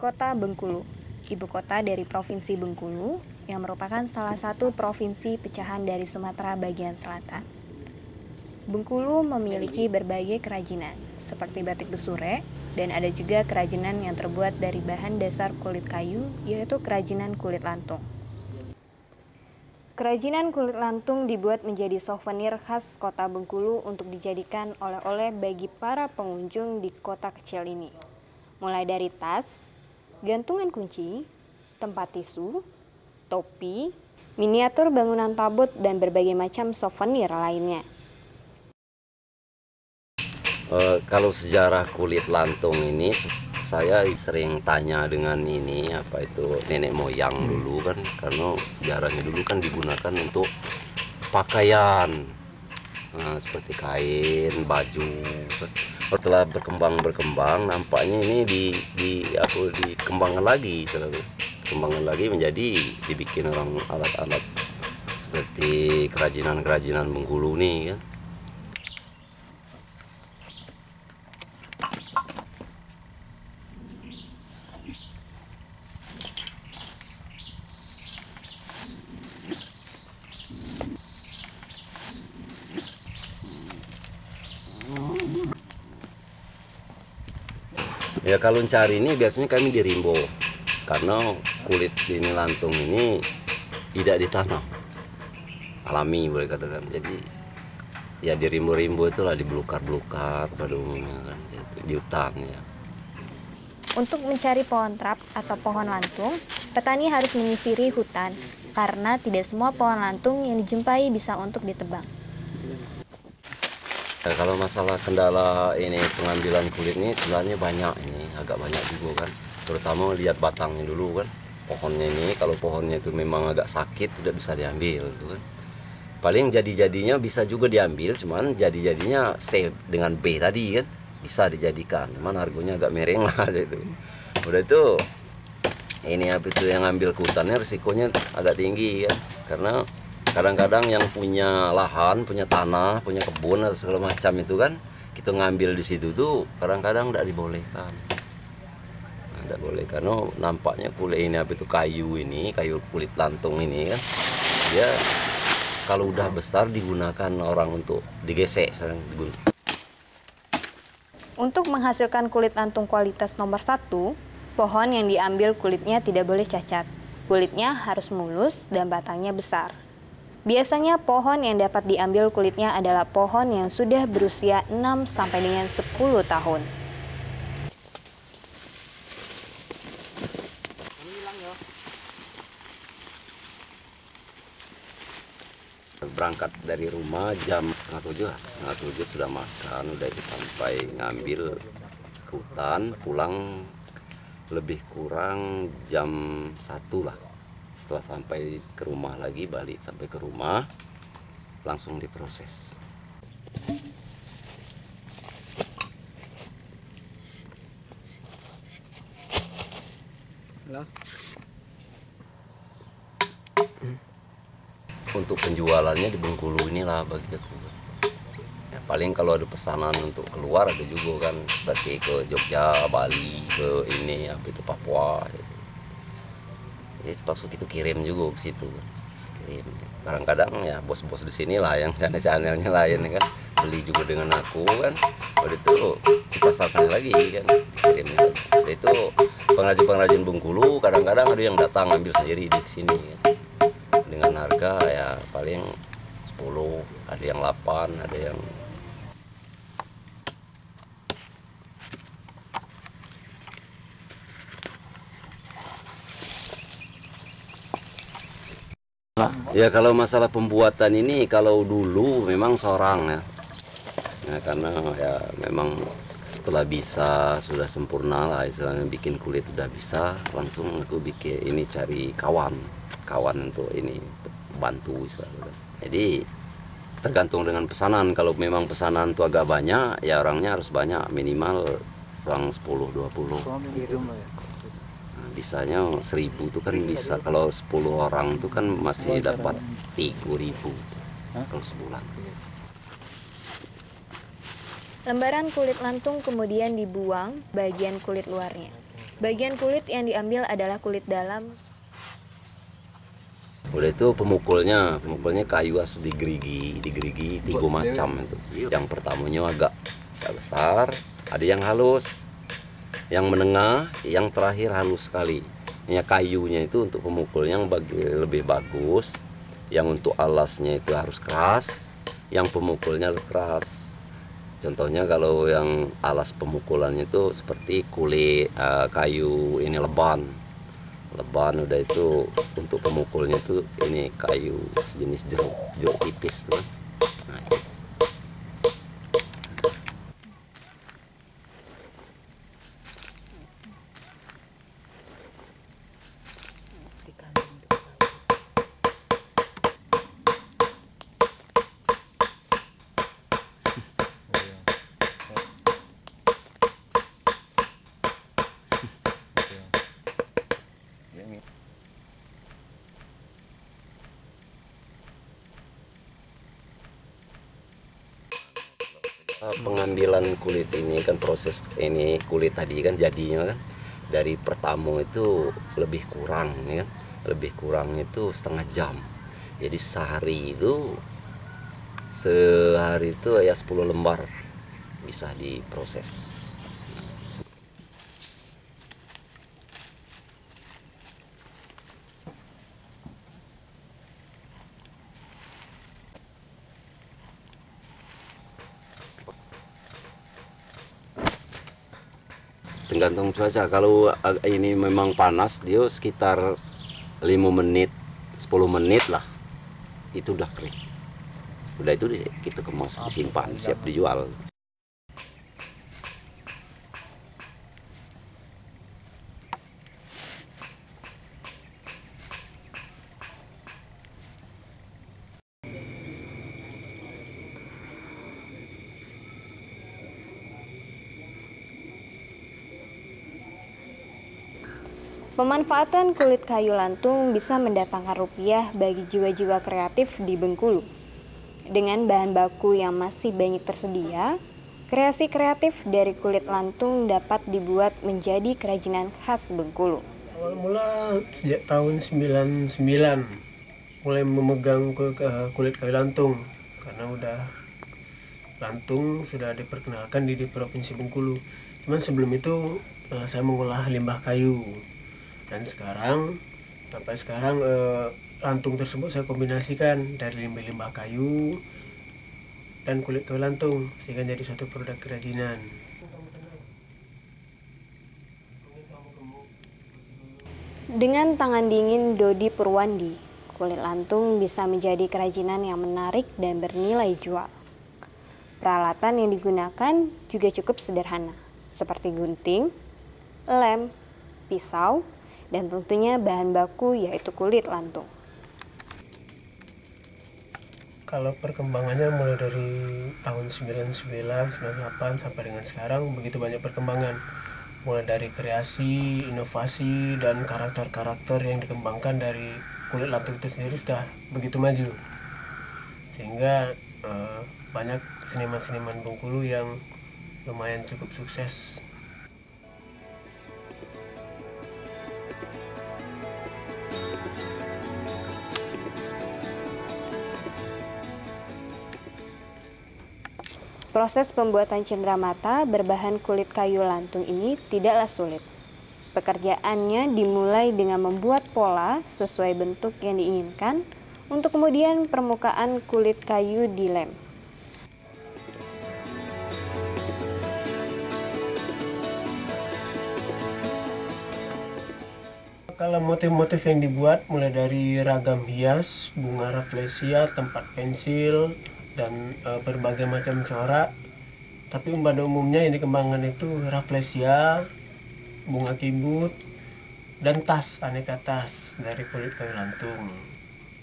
kota Bengkulu, ibu kota dari Provinsi Bengkulu, yang merupakan salah satu provinsi pecahan dari Sumatera bagian selatan. Bengkulu memiliki berbagai kerajinan, seperti batik Besure, dan ada juga kerajinan yang terbuat dari bahan dasar kulit kayu, yaitu kerajinan kulit lantung. Kerajinan kulit lantung dibuat menjadi souvenir khas kota Bengkulu untuk dijadikan oleh-oleh bagi para pengunjung di kota kecil ini. Mulai dari tas, gantungan kunci, tempat tisu, topi, miniatur bangunan tabut, dan berbagai macam souvenir lainnya. Kalau sejarah kulit lantung ini, saya sering tanya dengan ini apa itu nenek moyang dulu kan, karena sejarahnya dulu kan digunakan untuk pakaian, seperti kain, baju. Setelah berkembang, nampaknya ini dikembangkan lagi, menjadi dibikin orang alat-alat seperti kerajinan Bengkulu nih kan. Ya kalau cari ini biasanya kami di Rimbo, karena kulit ini lantung ini tidak ditanam, alami boleh katakan. Jadi ya di Rimbo-Rimbo itulah di belukar-belukar pada umumnya kan, di hutan ya. Untuk mencari pohon trap atau pohon lantung, petani harus menyisiri hutan, karena tidak semua pohon lantung yang dijumpai bisa untuk ditebang. Ya, kalau masalah kendala ini pengambilan kulit ini sebenarnya banyak, ini agak banyak juga kan, terutama lihat batangnya dulu kan. Pohonnya ini kalau pohonnya itu memang agak sakit tidak bisa diambil gitu kan. Paling jadi-jadinya bisa juga diambil, cuman jadi-jadinya C dengan B tadi kan bisa dijadikan, cuman harganya agak miring lah gitu. Udah itu ini apa itu yang ngambil ke hutannya risikonya agak tinggi kan, karena kadang-kadang yang punya lahan, punya tanah, punya kebun atau segala macam itu kan, kita ngambil di situ tuh kadang-kadang tidak dibolehkan. Tidak boleh karena nampaknya kulit ini apa itu kayu kulit lantung ini kan, dia kalau udah besar digunakan orang untuk digesek sering digunakan. Untuk menghasilkan kulit lantung kualitas nomor 1, pohon yang diambil kulitnya tidak boleh cacat. Kulitnya harus mulus dan batangnya besar. Biasanya pohon yang dapat diambil kulitnya adalah pohon yang sudah berusia 6 sampai dengan 10 tahun. Berangkat dari rumah jam setengah tujuh sudah makan, udah itu sampai ngambil ke hutan, pulang lebih kurang jam 1 lah. Setelah sampai ke rumah lagi, balik sampai ke rumah, langsung diproses. Untuk penjualannya di Bengkulu inilah bagi aku. Ya, paling kalau ada pesanan untuk keluar ada juga kan, seperti ke Jogja, Bali, ke ini apa itu Papua. Gitu. Jadi maksud itu kirim juga ke situ. Kirim. Kadang-kadang ya bos-bos di sini lah yang channel-channelnya lain kan, beli juga dengan aku kan. Udah itu dipasarkan lagi kan, kirim. Udah itu pengrajin-pengrajin Bengkulu kadang-kadang ada yang datang ambil sendiri di sini kan. Dengan harga ya paling 10, ada yang 8, ada yang ya. Kalau masalah pembuatan ini kalau dulu memang seorang ya. Ya karena ya memang setelah bisa sudah sempurna lah istilahnya bikin kulit udah bisa, langsung aku bikin ini cari kawan untuk ini bantu istilahnya. Jadi tergantung dengan pesanan, kalau memang pesanan tuh agak banyak ya orangnya harus banyak, minimal orang 10-20. Bisanya 1000 tuh kan bisa, kalau 10 orang tuh kan masih dapat 3000 kalau sebulan. Lembaran kulit lantung kemudian dibuang bagian kulit luarnya. Bagian kulit yang diambil adalah kulit dalam. Udah itu pemukulnya kayu harus digerigi 3 macam itu. Yang pertamanya agak besar, ada yang halus, yang menengah, yang terakhir halus sekali. Ini kayunya itu untuk pemukulnya yang lebih bagus, yang untuk alasnya itu harus keras, yang pemukulnya keras. Contohnya kalau yang alas pemukulannya itu seperti kulit kayu ini leban udah itu untuk pemukulnya itu ini kayu sejenis jeruk tipis tuh. Nah, pengambilan kulit ini kan proses ini kulit tadi kan jadinya kan dari pertama itu lebih kurang ya kan, lebih kurang itu setengah jam. Jadi sehari itu ya 10 lembar bisa diproses. Tergantung cuaca. Kalau ini memang panas, dia sekitar 5 menit 10 menit lah itu udah kering. Udah itu kita kemas, disimpan, siap dijual. Pemanfaatan kulit kayu lantung bisa mendatangkan rupiah bagi jiwa-jiwa kreatif di Bengkulu. Dengan bahan baku yang masih banyak tersedia, kreasi kreatif dari kulit lantung dapat dibuat menjadi kerajinan khas Bengkulu. Awal mula sejak tahun 99 mulai memegang kulit kayu lantung karena lantung sudah diperkenalkan di Provinsi Bengkulu. Cuman sebelum itu saya mengolah limbah kayu. Dan sampai sekarang lantung tersebut saya kombinasikan dari limbah kayu dan kulit kayu lantung sehingga jadi suatu produk kerajinan. Dengan tangan dingin Dodi Purwandi, kulit lantung bisa menjadi kerajinan yang menarik dan bernilai jual. Peralatan yang digunakan juga cukup sederhana, seperti gunting, lem, pisau, dan tentunya bahan baku yaitu kulit lantung. Kalau perkembangannya mulai dari tahun 99, 98 sampai dengan sekarang begitu banyak perkembangan. Mulai dari kreasi, inovasi, dan karakter-karakter yang dikembangkan dari kulit lantung itu sendiri sudah begitu maju. Sehingga banyak seniman-seniman Bengkulu yang lumayan cukup sukses. Proses pembuatan cenderamata berbahan kulit kayu lantung ini tidaklah sulit. Pekerjaannya dimulai dengan membuat pola sesuai bentuk yang diinginkan untuk kemudian permukaan kulit kayu dilem. Kalau motif-motif yang dibuat mulai dari ragam hias, bunga rafflesia, tempat pensil, dan berbagai macam corak. Tapi pada umumnya yang dikembangkan itu rafflesia, bunga kibut, dan tas, aneka tas dari kulit kayu lantung.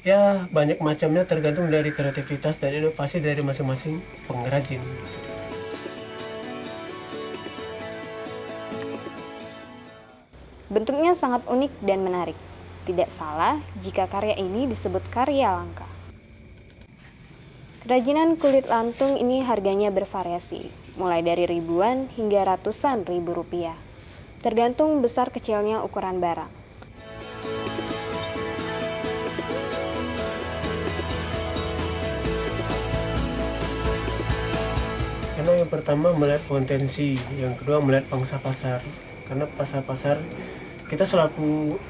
Ya banyak macamnya tergantung dari kreativitas dan inovasi dari masing-masing pengrajin. Bentuknya sangat unik dan menarik. Tidak salah jika karya ini disebut karya langka. Kerajinan kulit lantung ini harganya bervariasi, mulai dari ribuan hingga ratusan ribu rupiah. tergantung besar kecilnya ukuran barang. Karena yang pertama melihat potensi, yang kedua melihat pangsa pasar. Karena pasar-pasar kita selaku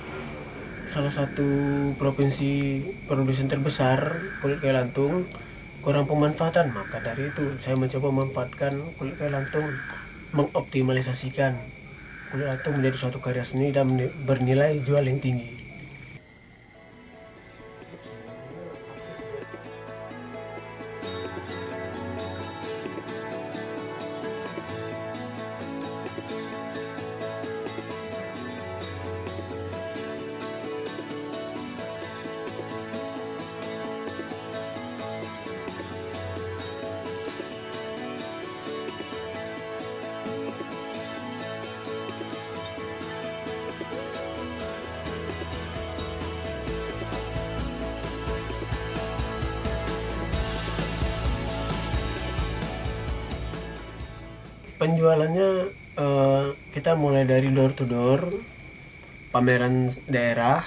salah satu provinsi produsen terbesar kulit kai lantung kurang pemanfaatan, maka dari itu saya mencoba memanfaatkan kulit kai lantung, mengoptimalisasikan kulit lantung menjadi suatu karya seni dan bernilai jual yang tinggi. Penjualannya kita mulai dari door to door, pameran daerah,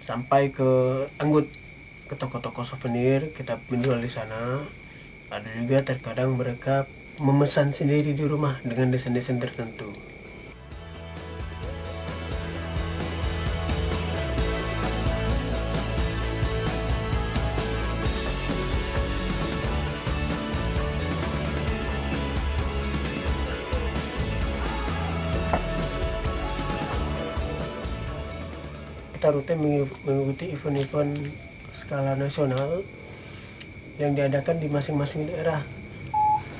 sampai ke Anggut, ke toko-toko souvenir kita menjual di sana. Ada juga terkadang mereka memesan sendiri di rumah dengan desain-desain tertentu. Kita rutin mengikuti event-event skala nasional yang diadakan di masing-masing daerah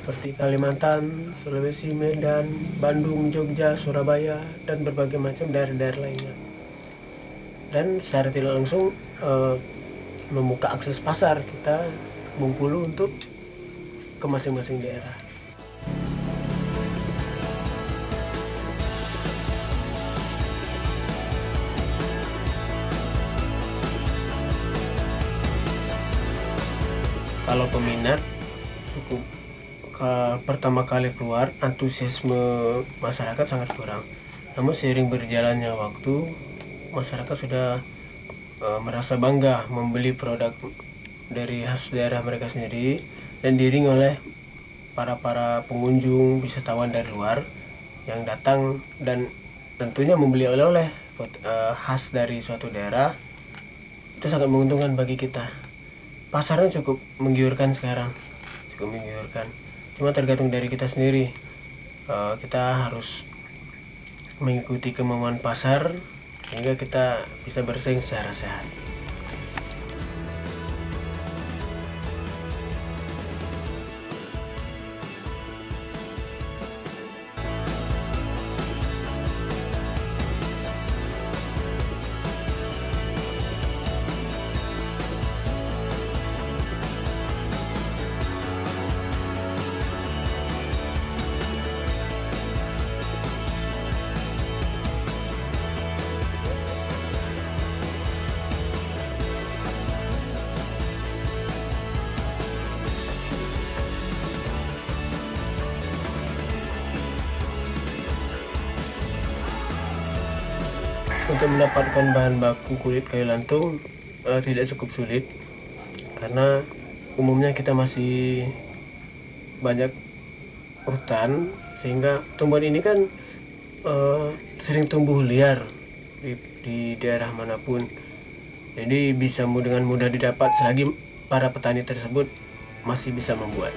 seperti Kalimantan, Sulawesi, Medan, Bandung, Jogja, Surabaya, dan berbagai macam daerah-daerah lainnya. Dan secara tidak langsung membuka akses pasar kita Bengkulu untuk ke masing-masing daerah. Kalau peminat cukup pertama kali keluar, antusiasme masyarakat sangat kurang. Namun seiring berjalannya waktu, masyarakat sudah merasa bangga membeli produk dari khas daerah mereka sendiri dan diiringi oleh para pengunjung wisatawan dari luar yang datang dan tentunya membeli oleh-oleh khas dari suatu daerah. Itu sangat menguntungkan bagi kita. Pasarnya cukup menggiurkan sekarang, cukup menggiurkan. Cuma tergantung dari kita sendiri. Kita harus mengikuti kemauan pasar sehingga kita bisa bersaing secara sehat. Untuk mendapatkan bahan baku kulit kai lantung tidak cukup sulit karena umumnya kita masih banyak hutan sehingga tumbuhan ini kan sering tumbuh liar di daerah manapun, jadi bisa dengan mudah didapat selagi para petani tersebut masih bisa membuat.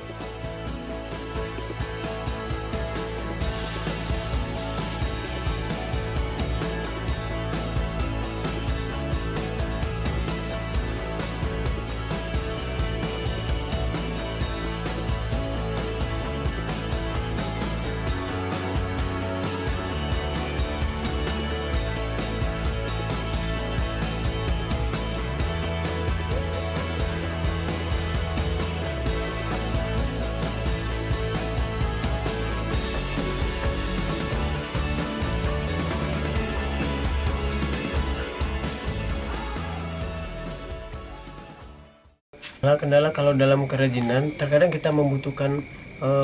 Kendala kalau dalam kerajinan, terkadang kita membutuhkan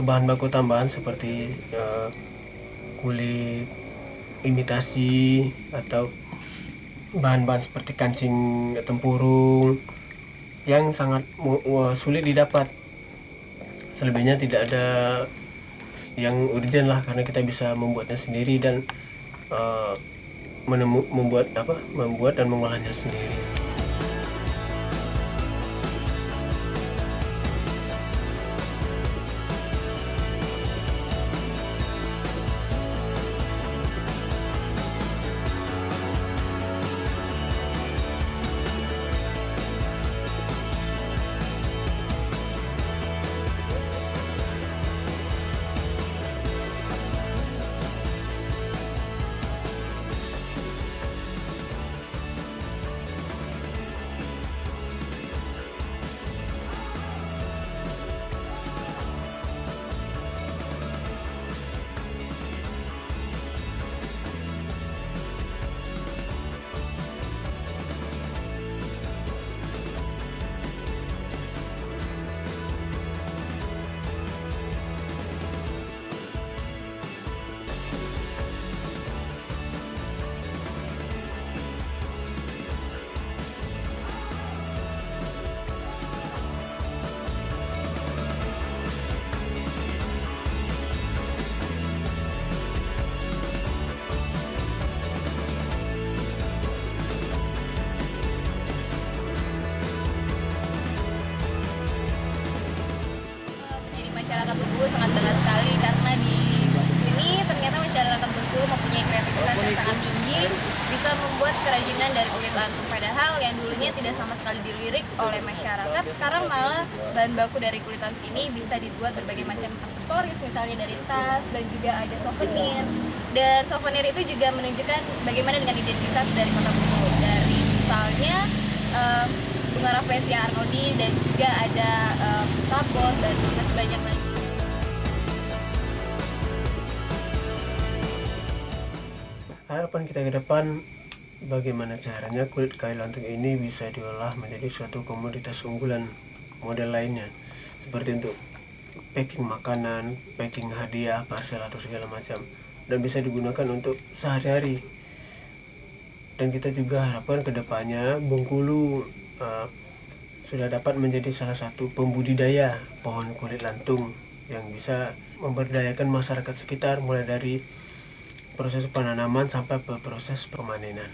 bahan baku tambahan seperti kulit, imitasi atau bahan-bahan seperti kancing tempurung yang sangat sulit didapat. Selebihnya tidak ada yang urgent lah, karena kita bisa membuatnya sendiri dan membuat dan mengolahnya sendiri. Masyarakat Bengkulu sangat bangga sekali karena di sini ternyata masyarakat Bengkulu mempunyai kreativitas yang sangat tinggi, bisa membuat kerajinan dari kulit lantung, padahal yang dulunya tidak sama sekali dilirik oleh masyarakat, sekarang malah bahan baku dari kulit lantung ini bisa dibuat berbagai macam aksesoris, misalnya dari tas dan juga ada souvenir. Dan souvenir itu juga menunjukkan bagaimana dengan identitas dari kota Bengkulu, dari misalnya bunga rafflesia Arnoldi dan juga ada sabon dan masih banyak lagi. Harapan kita ke depan, bagaimana caranya kulit kayu lantung ini bisa diolah menjadi suatu komoditas unggulan model lainnya, seperti untuk packing makanan, packing hadiah, parcel atau segala macam, dan bisa digunakan untuk sehari-hari. Dan kita juga harapkan ke depannya Bengkulu sudah dapat menjadi salah satu pembudidaya pohon kulit lantung yang bisa memberdayakan masyarakat sekitar, mulai dari proses penanaman sampai ke proses pemanenan.